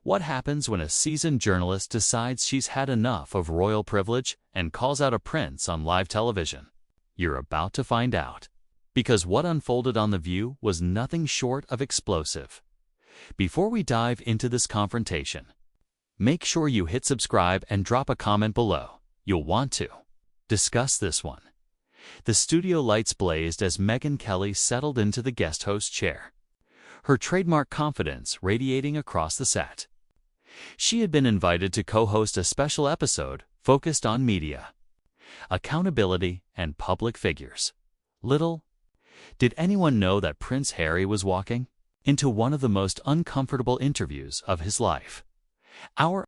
What happens when a seasoned journalist decides she's had enough of royal privilege and calls out a prince on live television? You're about to find out. Because what unfolded on The View was nothing short of explosive. Before we dive into this confrontation, make sure you hit subscribe and drop a comment below. You'll want to discuss this one. The studio lights blazed as Megyn Kelly settled into the guest host chair, her trademark confidence radiating across the set. She had been invited to co-host a special episode focused on media, accountability, and public figures. Little did anyone know that Prince Harry was walking into one of the most uncomfortable interviews of his life. Our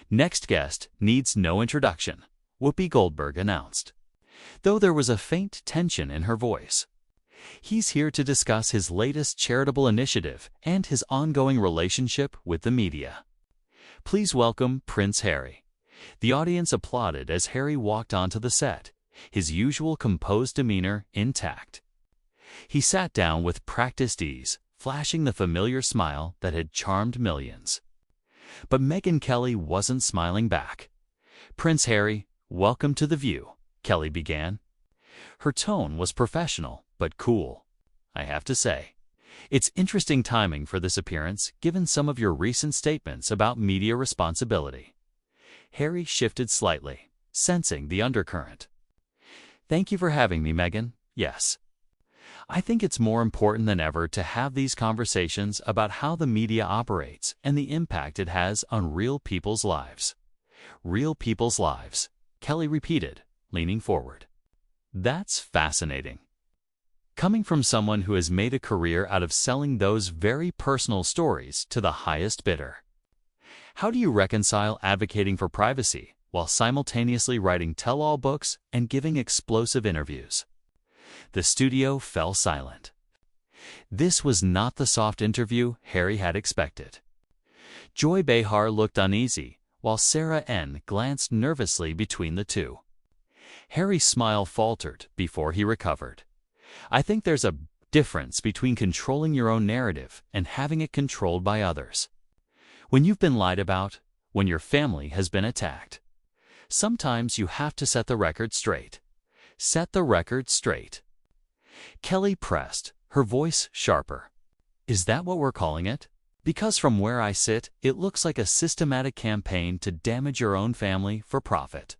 next guest needs no introduction, Whoopi Goldberg announced, though there was a faint tension in her voice. He's here to discuss his latest charitable initiative and his ongoing relationship with the media. Please welcome Prince Harry. The audience applauded as Harry walked onto the set, his usual composed demeanor intact. He sat down with practiced ease, flashing the familiar smile that had charmed millions. But Megyn Kelly wasn't smiling back. "Prince Harry, welcome to The View," Kelly began. Her tone was professional, but cool. "I have to say, it's interesting timing for this appearance, given some of your recent statements about media responsibility." Harry shifted slightly, sensing the undercurrent. "Thank you for having me, Megyn. Yes. I think it's more important than ever to have these conversations about how the media operates and the impact it has on real people's lives." "Real people's lives," Kelly repeated, leaning forward. "That's fascinating. Coming from someone who has made a career out of selling those very personal stories to the highest bidder. How do you reconcile advocating for privacy while simultaneously writing tell-all books and giving explosive interviews?" The studio fell silent. This was not the soft interview Harry had expected. Joy Behar looked uneasy, while Sarah N. glanced nervously between the two. Harry's smile faltered before he recovered. "I think there's a difference between controlling your own narrative and having it controlled by others. When you've been lied about, when your family has been attacked, sometimes you have to set the record straight. Set the record straight." Kelly pressed, her voice sharper. "Is that what we're calling it? Because from where I sit, it looks like a systematic campaign to damage your own family for profit.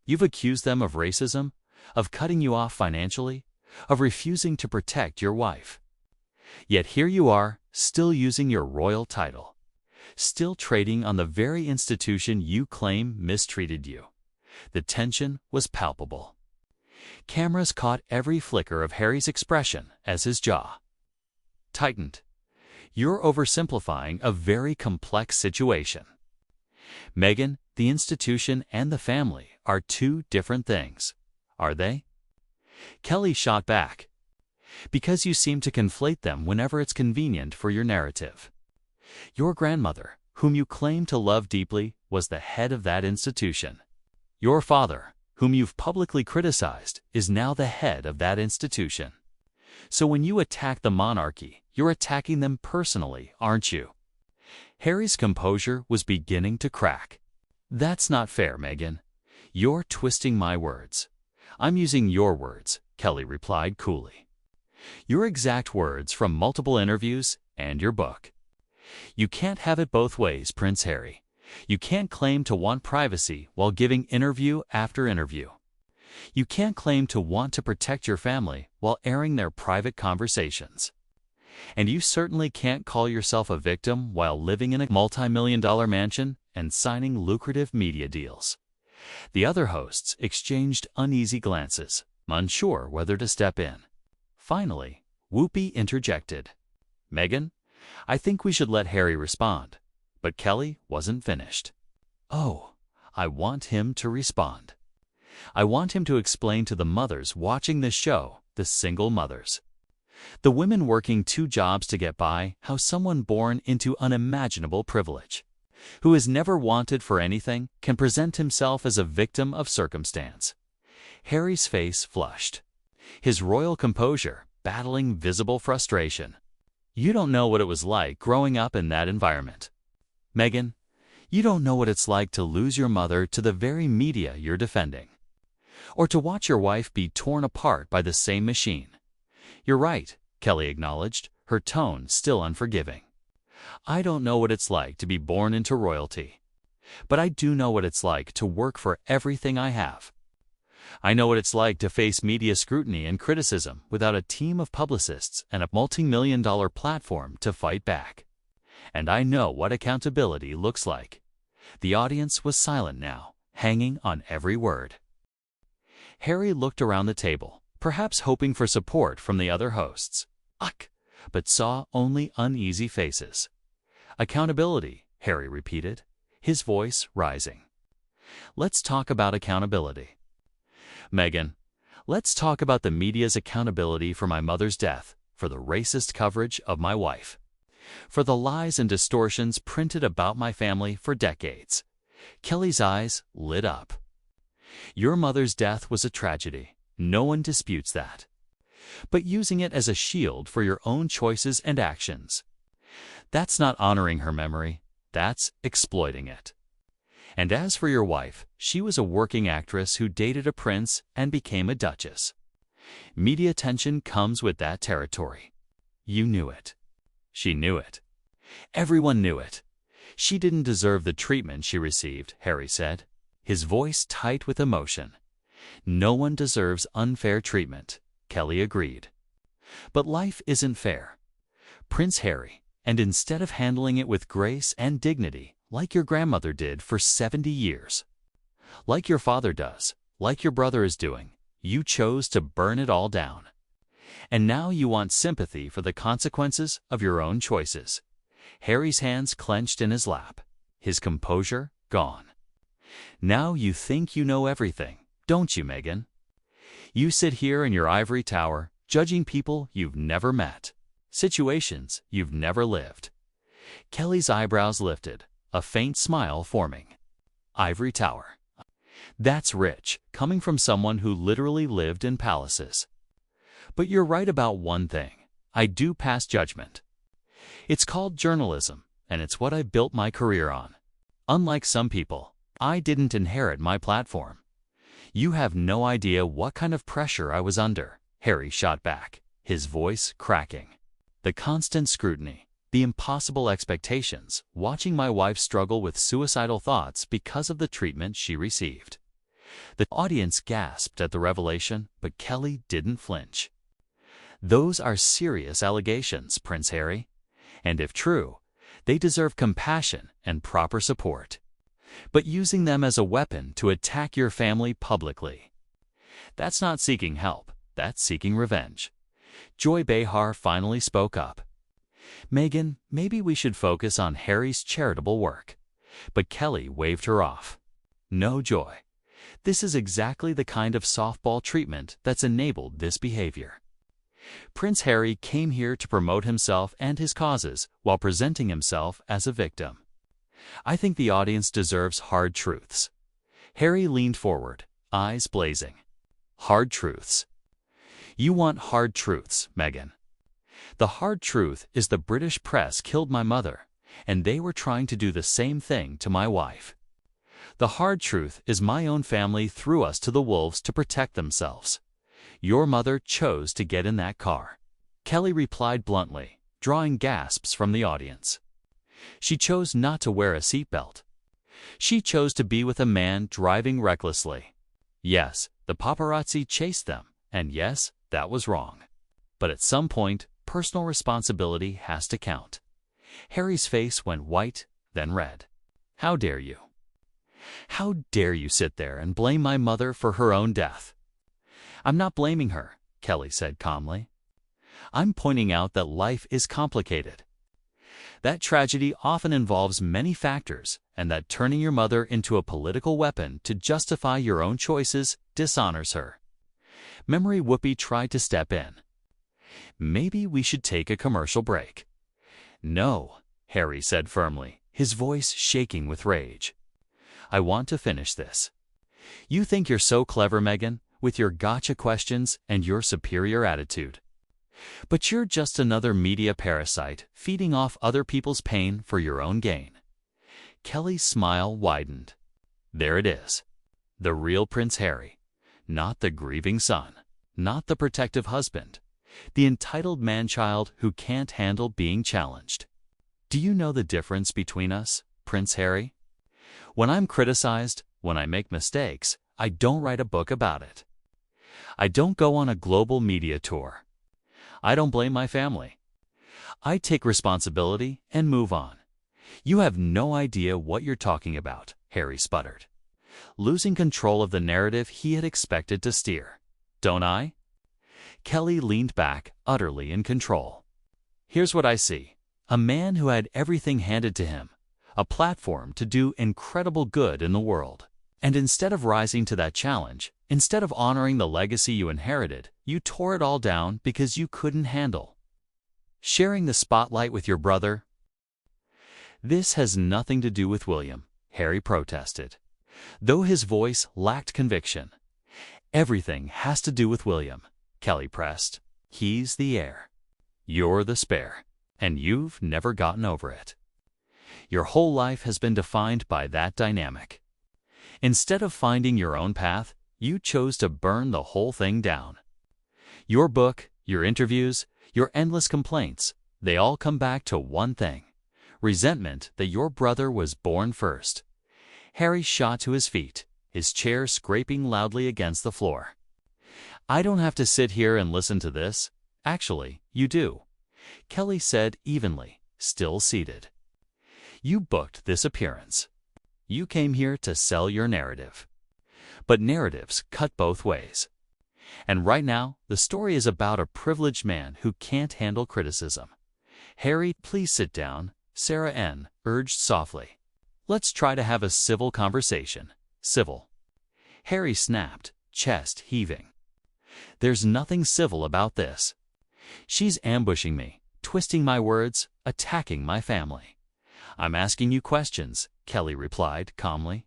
You've accused them of racism, of cutting you off financially, of refusing to protect your wife. Yet here you are, still using your royal title, still trading on the very institution you claim mistreated you." The tension was palpable. Cameras caught every flicker of Harry's expression as his jaw tightened. "You're oversimplifying a very complex situation. Megyn, the institution and the family are two different things, are they?" Kelly shot back. "Because you seem to conflate them whenever it's convenient for your narrative. Your grandmother, whom you claim to love deeply, was the head of that institution. Your father, whom you've publicly criticized, is now the head of that institution. So when you attack the monarchy, you're attacking them personally, aren't you?" Harry's composure was beginning to crack. "That's not fair, Megyn. You're twisting my words." "I'm using your words," Kelly replied coolly. "Your exact words from multiple interviews and your book. You can't have it both ways, Prince Harry. You can't claim to want privacy while giving interview after interview. You can't claim to want to protect your family while airing their private conversations. And you certainly can't call yourself a victim while living in a multi-million-dollar mansion and signing lucrative media deals." The other hosts exchanged uneasy glances, unsure whether to step in. Finally, Whoopi interjected. "Megyn, I think we should let Harry respond." But Kelly wasn't finished. "Oh, I want him to respond. I want him to explain to the mothers watching this show, the single mothers, the women working 2 jobs to get by, how someone born into unimaginable privilege, who is never wanted for anything, can present himself as a victim of circumstance." Harry's face flushed, his royal composure battling visible frustration. "You don't know what it was like growing up in that environment." Megyn, you don't know what it's like to lose your mother to the very media you're defending. Or to watch your wife be torn apart by the same machine. You're right, Kelly acknowledged, her tone still unforgiving. I don't know what it's like to be born into royalty. But I do know what it's like to work for everything I have. I know what it's like to face media scrutiny and criticism without a team of publicists and a multi-million-dollar platform to fight back. And I know what accountability looks like. The audience was silent now, hanging on every word. Harry looked around the table, perhaps hoping for support from the other hosts. But saw only uneasy faces. Accountability, Harry repeated, his voice rising. Let's talk about accountability. Megyn, let's talk about the media's accountability for my mother's death, for the racist coverage of my wife, for the lies and distortions printed about my family for decades. Kelly's eyes lit up. Your mother's death was a tragedy. No one disputes that. But using it as a shield for your own choices and actions, that's not honoring her memory. That's exploiting it. And as for your wife, she was a working actress who dated a prince and became a duchess. Media attention comes with that territory. You knew it. She knew it. Everyone knew it. She didn't deserve the treatment she received, Harry said, his voice tight with emotion. No one deserves unfair treatment, Kelly agreed. But life isn't fair. Prince Harry, and instead of handling it with grace and dignity, like your grandmother did for 70 years, like your father does, like your brother is doing, you chose to burn it all down. And now you want sympathy for the consequences of your own choices. Harry's hands clenched in his lap, his composure gone. Now you think you know everything, don't you, Megyn? You sit here in your ivory tower, judging people you've never met, situations you've never lived. Kelly's eyebrows lifted, a faint smile forming. Ivory tower. That's rich, coming from someone who literally lived in palaces. But you're right about one thing. I do pass judgment. It's called journalism, and it's what I built my career on. Unlike some people, I didn't inherit my platform. You have no idea what kind of pressure I was under, Harry shot back, his voice cracking. The constant scrutiny, the impossible expectations, watching my wife struggle with suicidal thoughts because of the treatment she received. The audience gasped at the revelation, but Kelly didn't flinch. Those are serious allegations, Prince Harry. And if true, they deserve compassion and proper support. But using them as a weapon to attack your family publicly, that's not seeking help, that's seeking revenge. Joy Behar finally spoke up. Megyn, maybe we should focus on Harry's charitable work. But Kelly waved her off. No, Joy. This is exactly the kind of softball treatment that's enabled this behavior. Prince Harry came here to promote himself and his causes while presenting himself as a victim. I think the audience deserves hard truths. Harry leaned forward, eyes blazing. Hard truths. You want hard truths, Megyn. The hard truth is the British press killed my mother, and they were trying to do the same thing to my wife. The hard truth is my own family threw us to the wolves to protect themselves. Your mother chose to get in that car. Kelly replied bluntly, drawing gasps from the audience. She chose not to wear a seatbelt. She chose to be with a man driving recklessly. Yes, the paparazzi chased them, and yes, that was wrong. But at some point, personal responsibility has to count. Harry's face went white, then red. How dare you? How dare you sit there and blame my mother for her own death? I'm not blaming her, Kelly said calmly. I'm pointing out that life is complicated. That tragedy often involves many factors, and that turning your mother into a political weapon to justify your own choices dishonors her. Memory Whoopi tried to step in. Maybe we should take a commercial break. No, Harry said firmly, his voice shaking with rage. I want to finish this. You think you're so clever, Megyn, with your gotcha questions and your superior attitude. But you're just another media parasite feeding off other people's pain for your own gain. Kelly's smile widened. There it is. The real Prince Harry. Not the grieving son. Not the protective husband. The entitled man-child who can't handle being challenged. Do you know the difference between us, Prince Harry? When I'm criticized, when I make mistakes, I don't write a book about it. I don't go on a global media tour. I don't blame my family. I take responsibility and move on. You have no idea what you're talking about, Harry sputtered, losing control of the narrative he had expected to steer. Don't I? Kelly leaned back, utterly in control. Here's what I see. A man who had everything handed to him, a platform to do incredible good in the world. And instead of rising to that challenge, instead of honoring the legacy you inherited, you tore it all down because you couldn't handle sharing the spotlight with your brother. This has nothing to do with William, Harry protested, though his voice lacked conviction. Everything has to do with William, Kelly pressed. He's the heir. You're the spare, and you've never gotten over it. Your whole life has been defined by that dynamic. Instead of finding your own path, you chose to burn the whole thing down. Your book, your interviews, your endless complaints, they all come back to one thing: resentment that your brother was born first. Harry shot to his feet, his chair scraping loudly against the floor. I don't have to sit here and listen to this. Actually, you do, Kelly said evenly, still seated. You booked this appearance. You came here to sell your narrative. But narratives cut both ways. And right now, the story is about a privileged man who can't handle criticism. Harry, please sit down, Sarah N. urged softly. Let's try to have a civil conversation. Civil. Harry snapped, chest heaving. There's nothing civil about this. She's ambushing me, twisting my words, attacking my family. I'm asking you questions, Kelly replied calmly.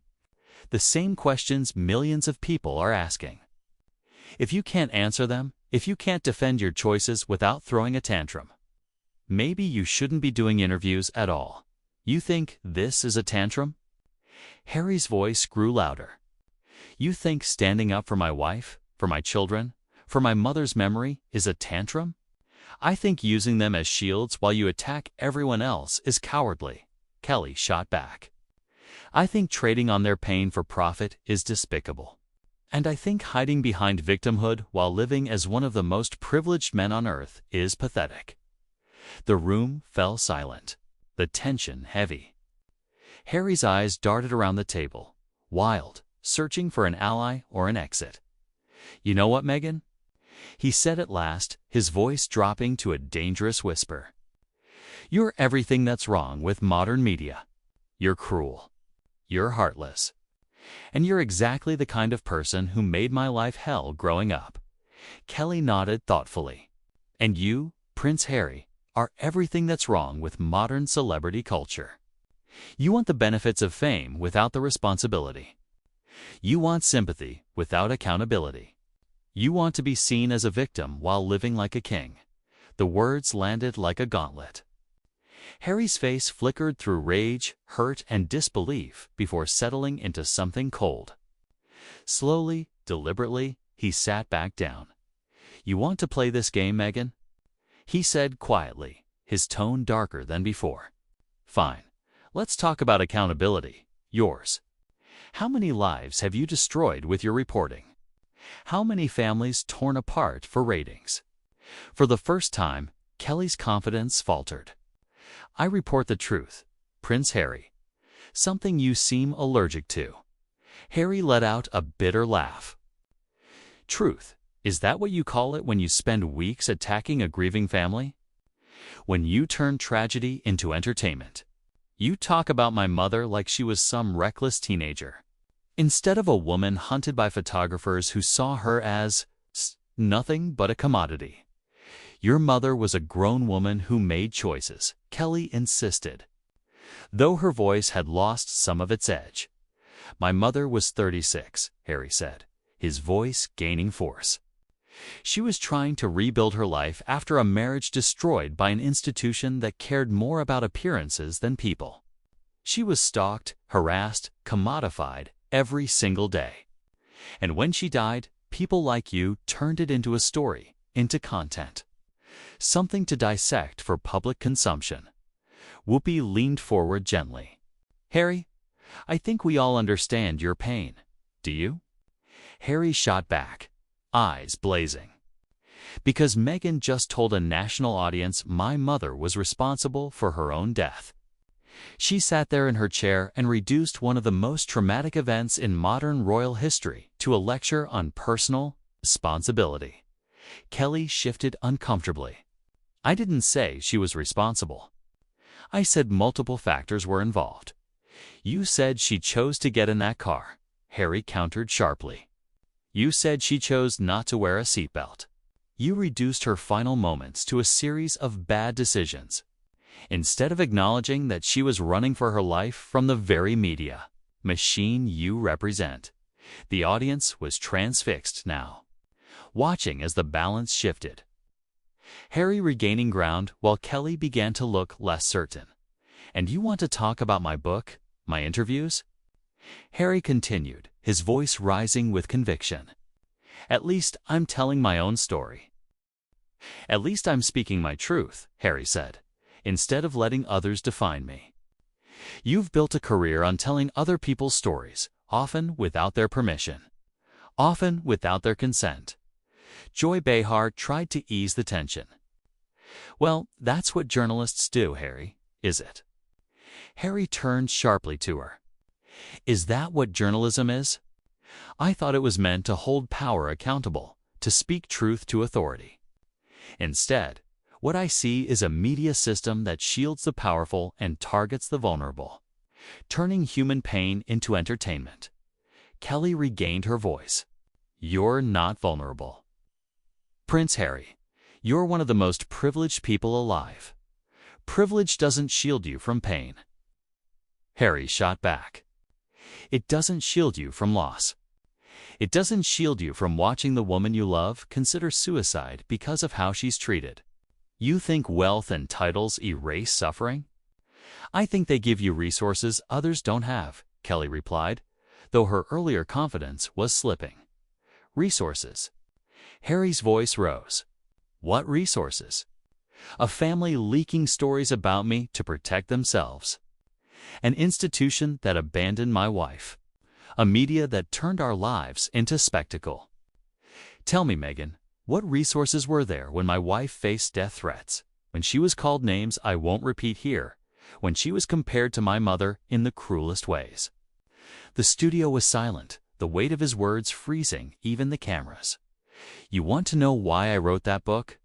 The same questions millions of people are asking. If you can't answer them, if you can't defend your choices without throwing a tantrum, maybe you shouldn't be doing interviews at all. You think this is a tantrum? Harry's voice grew louder. You think standing up for my wife, for my children, for my mother's memory is a tantrum? I think using them as shields while you attack everyone else is cowardly, Kelly shot back. I think trading on their pain for profit is despicable. And I think hiding behind victimhood while living as one of the most privileged men on earth is pathetic. The room fell silent, the tension heavy. Harry's eyes darted around the table, wild, searching for an ally or an exit. You know what, Megyn? He said at last, his voice dropping to a dangerous whisper. You're everything that's wrong with modern media. You're cruel. You're heartless. And you're exactly the kind of person who made my life hell growing up. Kelly nodded thoughtfully. And you, Prince Harry, are everything that's wrong with modern celebrity culture. You want the benefits of fame without the responsibility. You want sympathy without accountability. You want to be seen as a victim while living like a king. The words landed like a gauntlet. Harry's face flickered through rage, hurt, and disbelief before settling into something cold. Slowly, deliberately, he sat back down. You want to play this game, Megyn? He said quietly, his tone darker than before. Fine. Let's talk about accountability. Yours. How many lives have you destroyed with your reporting? How many families torn apart for ratings? For the first time, Kelly's confidence faltered. I report the truth, Prince Harry. Something you seem allergic to. Harry let out a bitter laugh. Truth, is that what you call it when you spend weeks attacking a grieving family? When you turn tragedy into entertainment? You talk about my mother like she was some reckless teenager, instead of a woman hunted by photographers who saw her as nothing but a commodity. Your mother was a grown woman who made choices, Kelly insisted, though her voice had lost some of its edge. My mother was 36, Harry said, his voice gaining force. She was trying to rebuild her life after a marriage destroyed by an institution that cared more about appearances than people. She was stalked, harassed, commodified every single day. And when she died, people like you turned it into a story, into content. Something to dissect for public consumption. Whoopi leaned forward gently. Harry, I think we all understand your pain. Do you? Harry shot back, eyes blazing. Because Meghan just told a national audience my mother was responsible for her own death. She sat there in her chair and reduced one of the most traumatic events in modern royal history to a lecture on personal responsibility. Kelly shifted uncomfortably. I didn't say she was responsible. I said multiple factors were involved. You said she chose to get in that car, Harry countered sharply. You said she chose not to wear a seatbelt. You reduced her final moments to a series of bad decisions, instead of acknowledging that she was running for her life from the very media machine you represent. The audience was transfixed now, watching as the balance shifted. Harry regaining ground while Kelly began to look less certain. And you want to talk about my book, my interviews? Harry continued, his voice rising with conviction. At least I'm telling my own story. At least I'm speaking my truth, Harry said, instead of letting others define me. You've built a career on telling other people's stories, often without their permission, often without their consent. Joy Behar tried to ease the tension. Well, that's what journalists do, Harry, is it? Harry turned sharply to her. Is that what journalism is? I thought it was meant to hold power accountable, to speak truth to authority. Instead, what I see is a media system that shields the powerful and targets the vulnerable, turning human pain into entertainment. Kelly regained her voice. You're not vulnerable. Prince Harry, you're one of the most privileged people alive. Privilege doesn't shield you from pain. Harry shot back. It doesn't shield you from loss. It doesn't shield you from watching the woman you love consider suicide because of how she's treated. You think wealth and titles erase suffering? I think they give you resources others don't have, Kelly replied, though her earlier confidence was slipping. Resources. Harry's voice rose. What resources? A family leaking stories about me to protect themselves. An institution that abandoned my wife. A media that turned our lives into spectacle. Tell me, Megyn, what resources were there when my wife faced death threats, when she was called names I won't repeat here, when she was compared to my mother in the cruelest ways? The studio was silent, the weight of his words freezing even the cameras. You want to know why I wrote that book?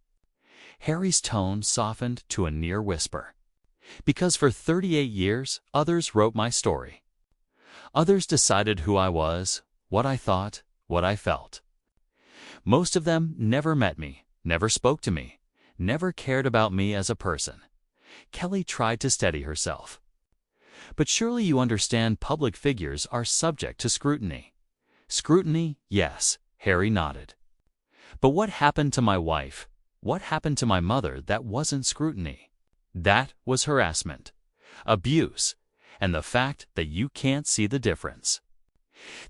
Harry's tone softened to a near whisper. Because for 38 years, others wrote my story. Others decided who I was, what I thought, what I felt. Most of them never met me, never spoke to me, never cared about me as a person. Kelly tried to steady herself. But surely you understand public figures are subject to scrutiny. Scrutiny, yes, Harry nodded. But what happened to my wife? What happened to my mother that wasn't scrutiny? That was harassment, abuse, and the fact that you can't see the difference.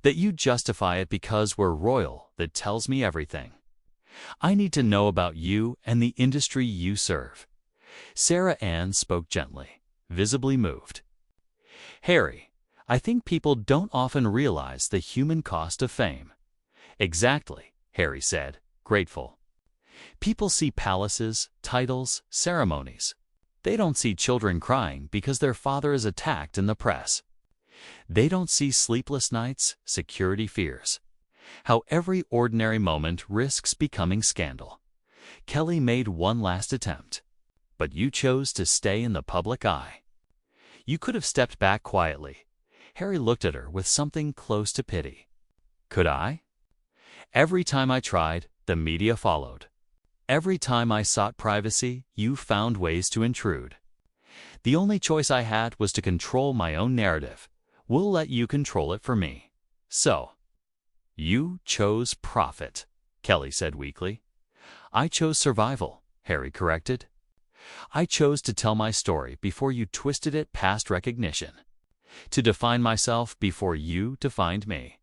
That you justify it because we're royal, that tells me everything. I need to know about you and the industry you serve. Sarah Ann spoke gently, visibly moved. Harry, I think people don't often realize the human cost of fame. Exactly, Harry said, grateful. People see palaces, titles, ceremonies. They don't see children crying because their father is attacked in the press. They don't see sleepless nights, security fears. How every ordinary moment risks becoming scandal. Kelly made one last attempt. But you chose to stay in the public eye. You could have stepped back quietly. Harry looked at her with something close to pity. Could I? Every time I tried, the media followed. Every time I sought privacy, you found ways to intrude. The only choice I had was to control my own narrative. We'll let you control it for me. So, you chose profit, Kelly said weakly. I chose survival, Harry corrected. I chose to tell my story before you twisted it past recognition. to define myself before you defined me.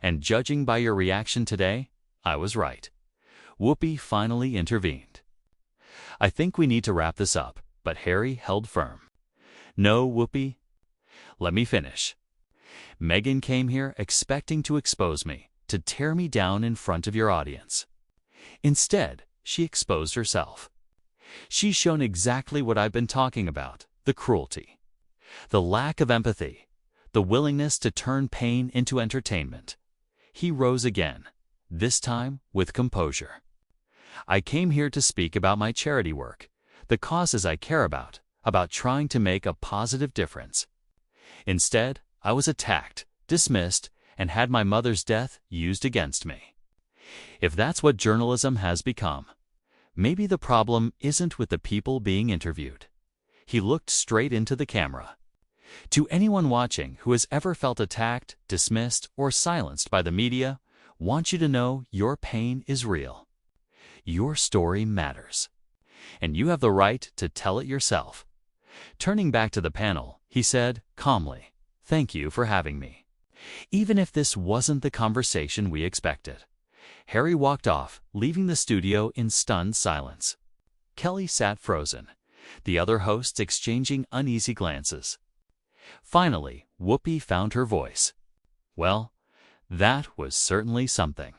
And judging by your reaction today, I was right. Whoopi finally intervened. I think we need to wrap this up, but Harry held firm. No, Whoopi. Let me finish. Meghan came here expecting to expose me, to tear me down in front of your audience. Instead, she exposed herself. She's shown exactly what I've been talking about, the cruelty, the lack of empathy, the willingness to turn pain into entertainment. He rose again, this time with composure. I came here to speak about my charity work, the causes I care about trying to make a positive difference. Instead, I was attacked, dismissed, and had my mother's death used against me. If that's what journalism has become, maybe the problem isn't with the people being interviewed. He looked straight into the camera. To anyone watching who has ever felt attacked, dismissed, or silenced by the media, want you to know your pain is real. Your story matters. And you have the right to tell it yourself. Turning back to the panel, he said calmly, "Thank you for having me." Even if this wasn't the conversation we expected. Harry walked off, leaving the studio in stunned silence. Kelly sat frozen, the other hosts exchanging uneasy glances. Finally, Whoopi found her voice. Well, that was certainly something.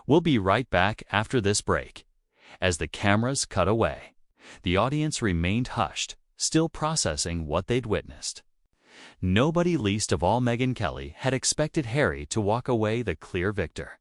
We'll be right back after this break. As the cameras cut away, the audience remained hushed, still processing what they'd witnessed. Nobody, least of all Megyn Kelly, had expected Harry to walk away the clear victor.